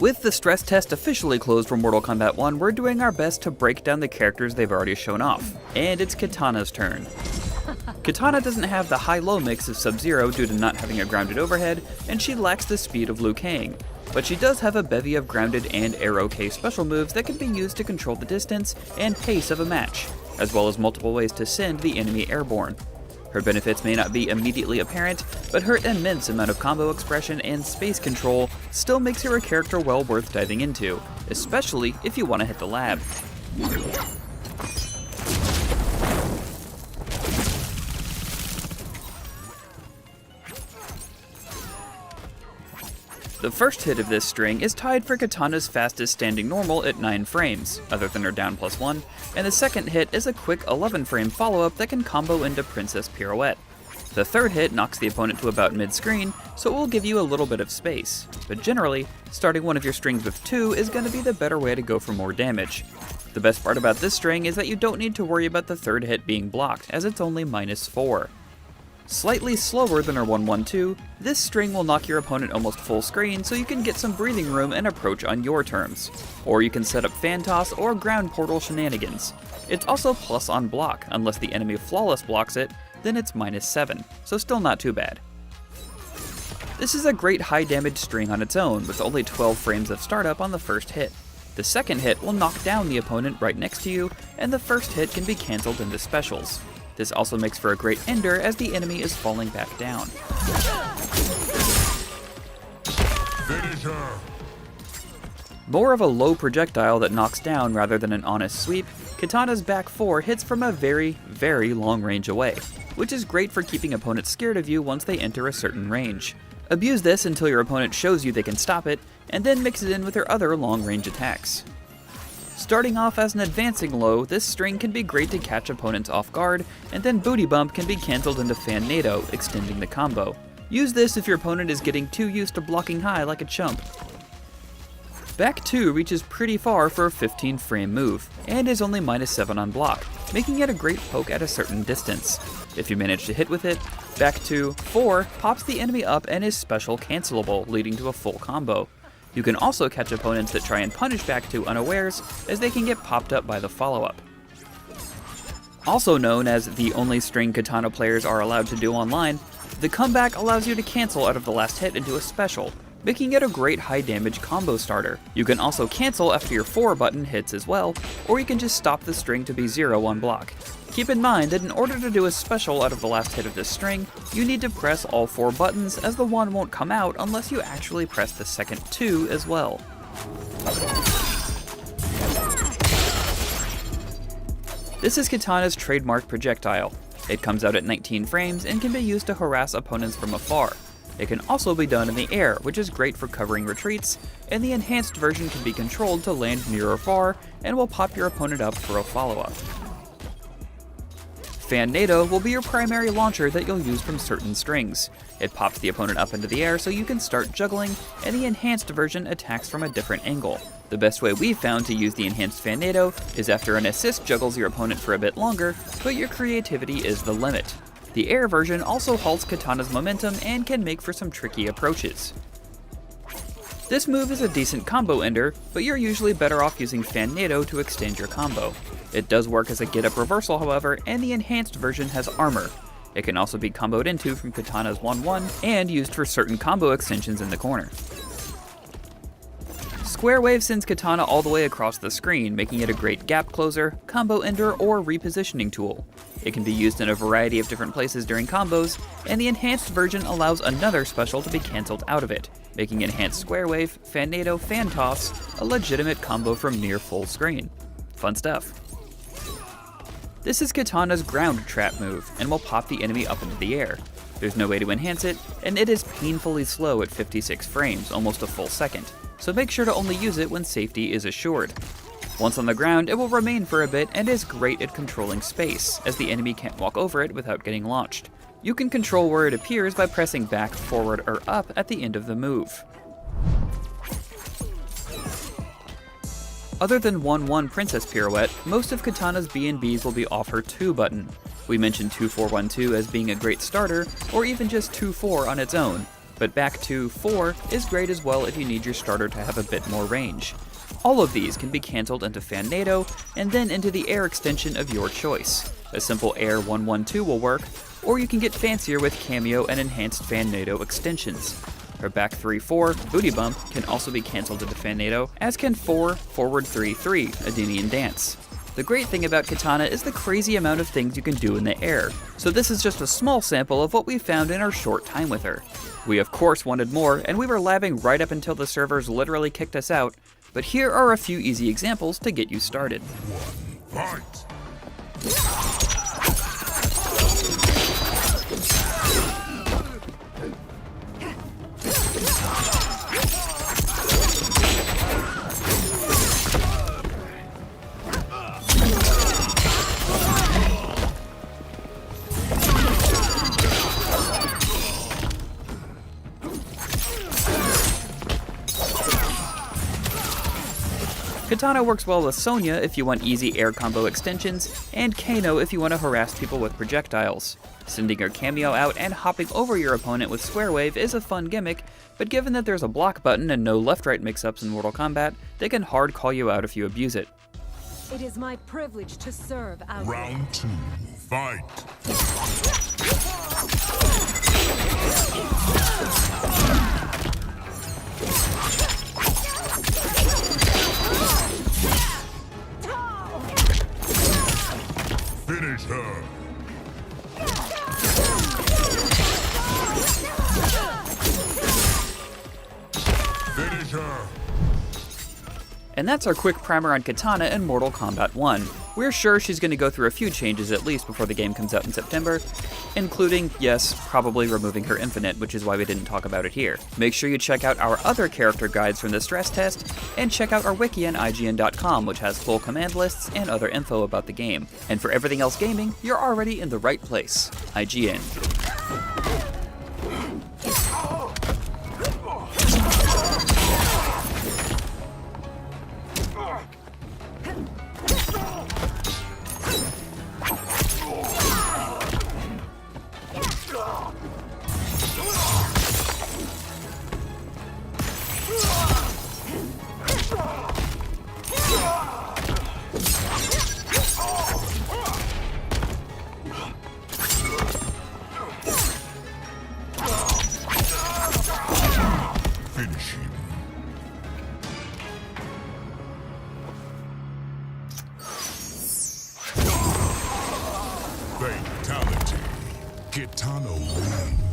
With the stress test officially closed for Mortal Kombat 1, we're doing our best to break down the characters they've already shown off, and it's Kitana's turn. Kitana doesn't have the high-low mix of Sub-Zero due to not having a grounded overhead, and she lacks the speed of Liu Kang, but she does have a bevy of grounded and Arrow K special moves that can be used to control the distance and pace of a match, as well as multiple ways to send the enemy airborne. Her benefits may not be immediately apparent, but her immense amount of combo expression and space control still makes her a character well worth diving into, especially if you want to hit the lab. The first hit of this string is tied for Kitana's fastest standing normal at 9 frames, other than her down +1, and the second hit is a quick 11 frame follow-up that can combo into Princess Pirouette. The third hit knocks the opponent to about mid-screen, so it will give you a little bit of space, but generally, starting one of your strings with 2 is going to be the better way to go for more damage. The best part about this string is that you don't need to worry about the third hit being blocked, as it's only -4. Slightly slower than her 1-1-2, this string will knock your opponent almost full screen so you can get some breathing room and approach on your terms. Or you can set up fan toss or ground portal shenanigans. It's also plus on block, unless the enemy flawless blocks it, then it's -7, so still not too bad. This is a great high damage string on its own, with only 12 frames of startup on the first hit. The second hit will knock down the opponent right next to you, and the first hit can be cancelled into specials. This also makes for a great ender as the enemy is falling back down. Finish her. More of a low projectile that knocks down rather than an honest sweep, Kitana's back 4 hits from a very, very long range away, which is great for keeping opponents scared of you once they enter a certain range. Abuse this until your opponent shows you they can stop it, and then mix it in with your other long range attacks. Starting off as an advancing low, this string can be great to catch opponents off guard, and then Booty Bump can be cancelled into Fan NATO, extending the combo. Use this if your opponent is getting too used to blocking high like a chump. Back 2 reaches pretty far for a 15 frame move, and is only -7 on block, making it a great poke at a certain distance. If you manage to hit with it, back 2, 4 pops the enemy up and is special cancelable, leading to a full combo. You can also catch opponents that try and punish back 2 unawares, as they can get popped up by the follow-up. Also known as the only string Kitana players are allowed to do online, the comeback allows you to cancel out of the last hit into a special, making it a great high damage combo starter. You can also cancel after your 4 button hits as well, or you can just stop the string to be 0 on block. Keep in mind that in order to do a special out of the last hit of this string, you need to press all 4 buttons, as the 1 won't come out unless you actually press the second 2 as well. This is Kitana's trademark projectile. It comes out at 19 frames and can be used to harass opponents from afar. It can also be done in the air, which is great for covering retreats, and the enhanced version can be controlled to land near or far, and will pop your opponent up for a follow-up. Fan NATO will be your primary launcher that you'll use from certain strings. It pops the opponent up into the air so you can start juggling, and the enhanced version attacks from a different angle. The best way we've found to use the enhanced Fan NATO is after an assist juggles your opponent for a bit longer, but your creativity is the limit. The air version also halts Kitana's momentum and can make for some tricky approaches. This move is a decent combo ender, but you're usually better off using Fan NATO to extend your combo. It does work as a get-up reversal, however, and the enhanced version has armor. It can also be comboed into from Kitana's 1-1 and used for certain combo extensions in the corner. Square Wave sends Kitana all the way across the screen, making it a great gap closer, combo ender, or repositioning tool. It can be used in a variety of different places during combos, and the enhanced version allows another special to be cancelled out of it, making Enhanced Square Wave, Fan NATO, Fan Toss a legitimate combo from near full screen. Fun stuff. This is Kitana's ground trap move, and will pop the enemy up into the air. There's no way to enhance it, and it is painfully slow at 56 frames, almost a full second, so make sure to only use it when safety is assured. Once on the ground, it will remain for a bit and is great at controlling space, as the enemy can't walk over it without getting launched. You can control where it appears by pressing back, forward, or up at the end of the move. Other than 1-1 Princess Pirouette, most of Kitana's B&Bs will be off her 2 button. We mentioned 2-4-1-2 as being a great starter, or even just 2-4 on its own. but back to 4 is great as well if you need your starter to have a bit more range. All of these can be cancelled into Fan NATO and then into the air extension of your choice. A simple Air 112 will work, or you can get fancier with Kameo and enhanced Fan NATO extensions. Her back 3-4, Booty Bump, can also be cancelled into Fan NATO, as can 4 Forward 3-3, Adenian Dance. The great thing about Kitana is the crazy amount of things you can do in the air, so this is just a small sample of what we found in our short time with her. We of course wanted more, and we were labbing right up until the servers literally kicked us out, but here are a few easy examples to get you started. Fight! Kitana works well with Sonya if you want easy air combo extensions, and Kano if you want to harass people with projectiles. Sending your Kameo out and hopping over your opponent with Square Wave is a fun gimmick, but given that there's a block button and no left-right mix-ups in Mortal Kombat, they can hard call you out if you abuse it. It is my privilege to serve our Round 2. Fight! Finish her! Finish her! And that's our quick primer on Kitana in Mortal Kombat 1. We're sure she's going to go through a few changes at least before the game comes out in September, including, yes, probably removing her infinite, which is why we didn't talk about it here. Make sure you check out our other character guides from the stress test, and check out our wiki on IGN.com, which has full command lists and other info about the game. And for everything else gaming, you're already in the right place. IGN. Finish him. Fatality. Kitana wins.